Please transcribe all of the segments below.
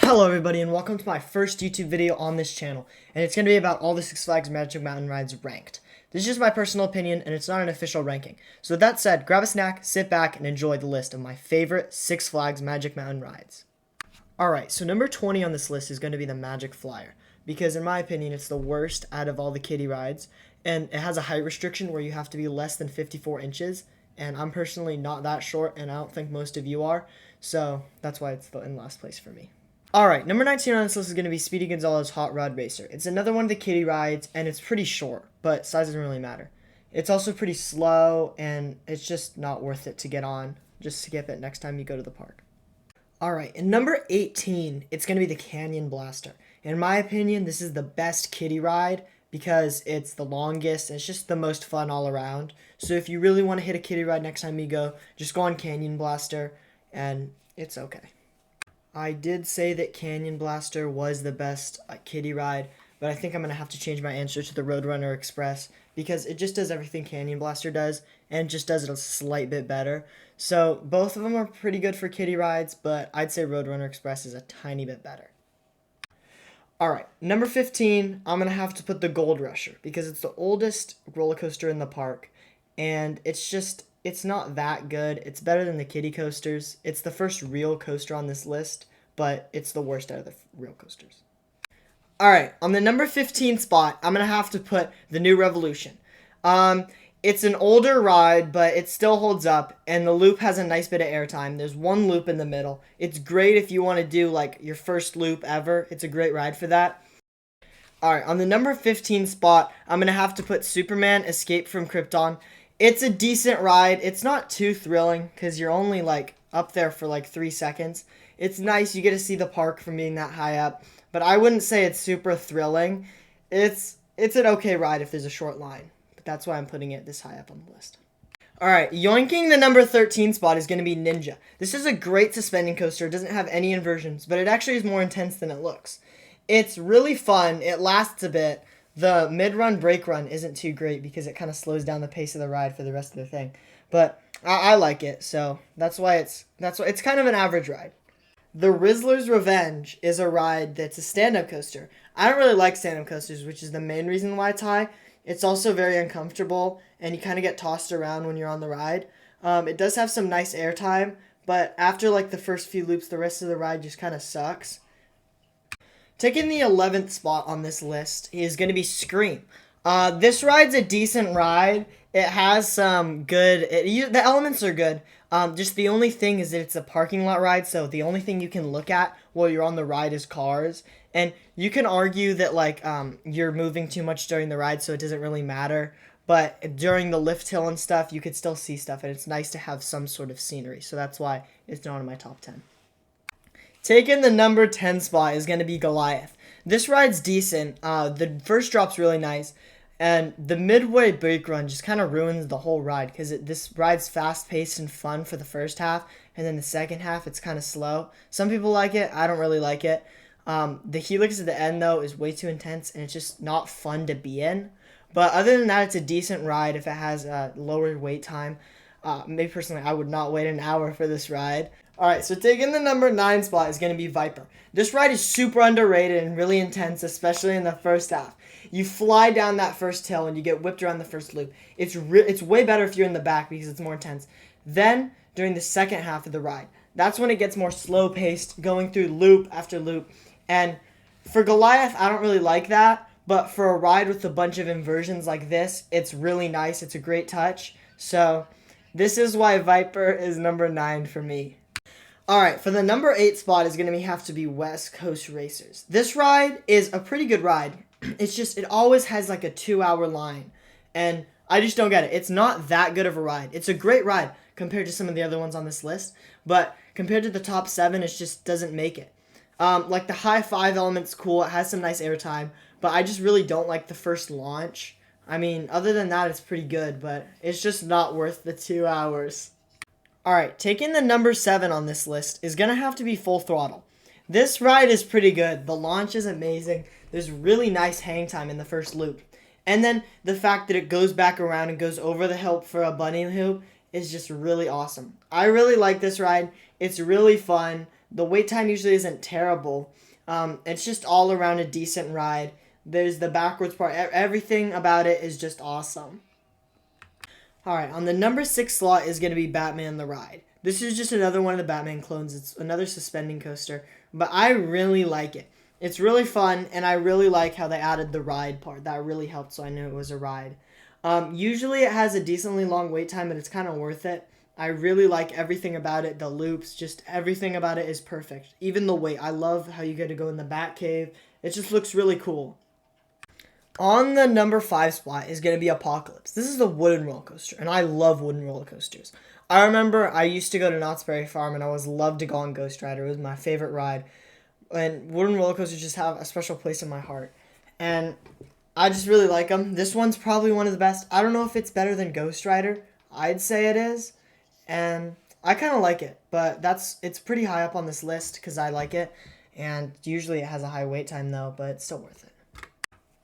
Hello everybody and welcome to my first YouTube video on this channel, and it's going to be about all the Six Flags Magic Mountain rides ranked. This is just my personal opinion and it's not an official ranking. So with that said, grab a snack, sit back, and enjoy the list of my favorite Six Flags Magic Mountain rides. Alright, so number 20 on this list is going to be the Magic Flyer, because in my opinion it's the worst out of all the kiddie rides, and it has a height restriction where you have to be less than 54 inches, and I'm personally not that short and I don't think most of you are, so that's why it's in last place for me. Alright, number 19 on this list is going to be Speedy Gonzales Hot Rod Racer. It's another one of the kiddie rides, and it's pretty short, but size doesn't really matter. It's also pretty slow, and it's just not worth it to get on. Just skip it next time you go to the park. Alright, and number 18, it's going to be the Canyon Blaster. In my opinion, this is the best kiddie ride because it's the longest, and it's just the most fun all around. So if you really want to hit a kiddie ride next time you go, just go on Canyon Blaster, and it's okay. I did say that Canyon Blaster was the best kiddie ride, but I think I'm going to have to change my answer to the Roadrunner Express because it just does everything Canyon Blaster does and just does it a slight bit better. So both of them are pretty good for kiddie rides, but I'd say Roadrunner Express is a tiny bit better. Alright, number 15, I'm going to have to put the Gold Rusher because it's the oldest roller coaster in the park, and it's not that good. It's better than the kiddie coasters. It's the first real coaster on this list, but it's the worst out of the real coasters. Alright, on the number 15 spot, I'm going to have to put the New Revolution. It's an older ride, but it still holds up, and the loop has a nice bit of airtime. There's one loop in the middle. It's great if you want to do, like, your first loop ever. It's a great ride for that. Alright, on the number 15 spot, I'm going to have to put Superman Escape from Krypton. It's a decent ride. It's not too thrilling because you're only like up there for like 3 seconds. It's nice. You get to see the park from being that high up, but I wouldn't say it's super thrilling. It's an okay ride if there's a short line, but that's why I'm putting it this high up on the list. Alright, yoinking the number 13 spot is going to be Ninja. This is a great suspending coaster. It doesn't have any inversions, but it actually is more intense than it looks. It's really fun. It lasts a bit. The mid-run break run isn't too great because it kind of slows down the pace of the ride for the rest of the thing. But I like it, so that's why it's kind of an average ride. The Rizzler's Revenge is a ride that's a stand-up coaster. I don't really like stand-up coasters, which is the main reason why it's high. It's also very uncomfortable, and you kind of get tossed around when you're on the ride. It does have some nice airtime, but after like the first few loops, the rest of the ride just kind of sucks. Taking the 11th spot on this list is going to be Scream. This ride's a decent ride. It has some good... the elements are good. Just the only thing is that it's a parking lot ride, so the only thing you can look at while you're on the ride is cars. And you can argue that like you're moving too much during the ride, so it doesn't really matter. But during the lift hill and stuff, you could still see stuff, and it's nice to have some sort of scenery. So that's why it's not in my top 10. Taking the number 10 spot is going to be Goliath. This ride's decent. The first drop's really nice, and the midway break run just kind of ruins the whole ride because this ride's fast-paced and fun for the first half, and then the second half it's kind of slow. Some people like it. I don't really like it. The helix at the end, though, is way too intense, and it's just not fun to be in. But other than that, it's a decent ride if it has a lower wait time. Me personally, I would not wait an hour for this ride. Alright, so taking the number 9 spot is going to be Viper. This ride is super underrated and really intense, especially in the first half. You fly down that first hill and you get whipped around the first loop. It's way better if you're in the back because it's more intense. Then, during the second half of the ride, that's when it gets more slow-paced, going through loop after loop. And for Goliath, I don't really like that, but for a ride with a bunch of inversions like this, it's really nice. It's a great touch. So, this is why Viper is number 9 for me. Alright, for the number 8 spot is going to have to be West Coast Racers. This ride is a pretty good ride. It's just, it always has like a 2-hour line. And I just don't get it. It's not that good of a ride. It's a great ride compared to some of the other ones on this list. But compared to the top 7, it just doesn't make it. Like the high 5 element's cool. It has some nice airtime. But I just really don't like the first launch. I mean, other than that, it's pretty good. But it's just not worth the 2 hours. Alright, taking the number 7 on this list is going to have to be Full Throttle. This ride is pretty good. The launch is amazing. There's really nice hang time in the first loop. And then the fact that it goes back around and goes over the hill for a bunny hoop is just really awesome. I really like this ride. It's really fun. The wait time usually isn't terrible. It's just all around a decent ride. There's the backwards part. Everything about it is just awesome. Alright, on the number 6 slot is going to be Batman the Ride. This is just another one of the Batman clones. It's another suspending coaster, but I really like it. It's really fun, and I really like how they added the ride part. That really helped, so I knew it was a ride. Usually it has a decently long wait time, but it's kind of worth it. I really like everything about it. The loops, just everything about it is perfect. Even the wait. I love how you get to go in the Batcave. It just looks really cool. On the number 5 spot is going to be Apocalypse. This is the wooden roller coaster, and I love wooden roller coasters. I remember I used to go to Knott's Berry Farm, and I always loved to go on Ghost Rider. It was my favorite ride. And wooden roller coasters just have a special place in my heart. And I just really like them. This one's probably one of the best. I don't know if it's better than Ghost Rider. I'd say it is. And I kind of like it. But it's pretty high up on this list because I like it. And usually it has a high wait time, though, but it's still worth it.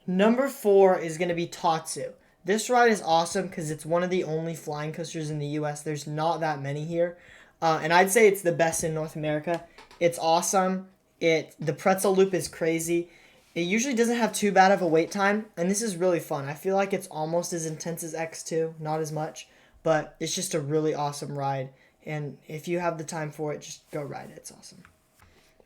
Number 4 is going to be Tatsu. This ride is awesome because it's one of the only flying coasters in the U.S. There's not that many here. And I'd say it's the best in North America. It's awesome. The pretzel loop is crazy. It usually doesn't have too bad of a wait time, and this is really fun. I feel like it's almost as intense as X2, not as much, but it's just a really awesome ride. And if you have the time for it, just go ride it. It's awesome.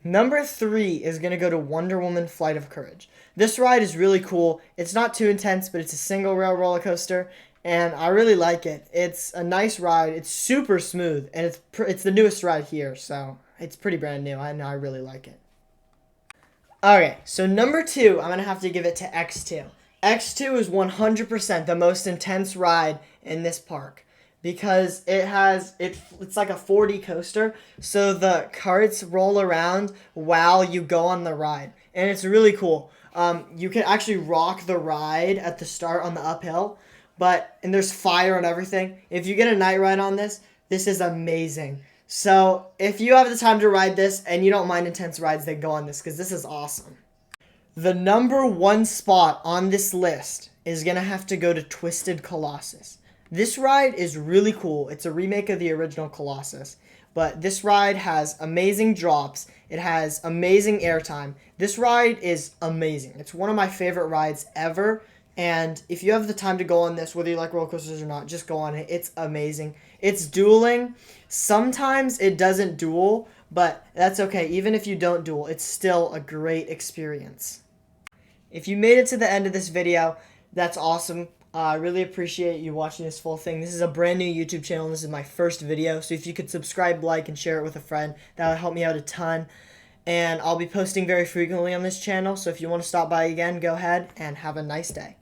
Number 3 is going to go to Wonder Woman Flight of Courage. This ride is really cool. It's not too intense, but it's a single rail roller coaster, and I really like it. It's a nice ride. It's super smooth, and it's the newest ride here, so it's pretty brand new. I know I really like it. Okay, so number 2, I'm going to have to give it to X2. X2 is 100% the most intense ride in this park because it's like a 4D coaster, so the carts roll around while you go on the ride, and it's really cool. You can actually rock the ride at the start on the uphill, and there's fire and everything. If you get a night ride on this is amazing. So if you have the time to ride this and you don't mind intense rides, then go on this because this is awesome. The number 1 spot on this list is going to have to go to Twisted Colossus. This ride is really cool. It's a remake of the original Colossus. But this ride has amazing drops. It has amazing airtime. This ride is amazing. It's one of my favorite rides ever. And if you have the time to go on this, whether you like roller coasters or not, just go on it. It's amazing. It's dueling. Sometimes it doesn't duel, but that's okay. Even if you don't duel, it's still a great experience. If you made it to the end of this video, that's awesome. I really appreciate you watching this full thing. This is a brand new YouTube channel, and this is my first video. So if you could subscribe, like, and share it with a friend, that would help me out a ton. And I'll be posting very frequently on this channel. So if you want to stop by again, go ahead and have a nice day.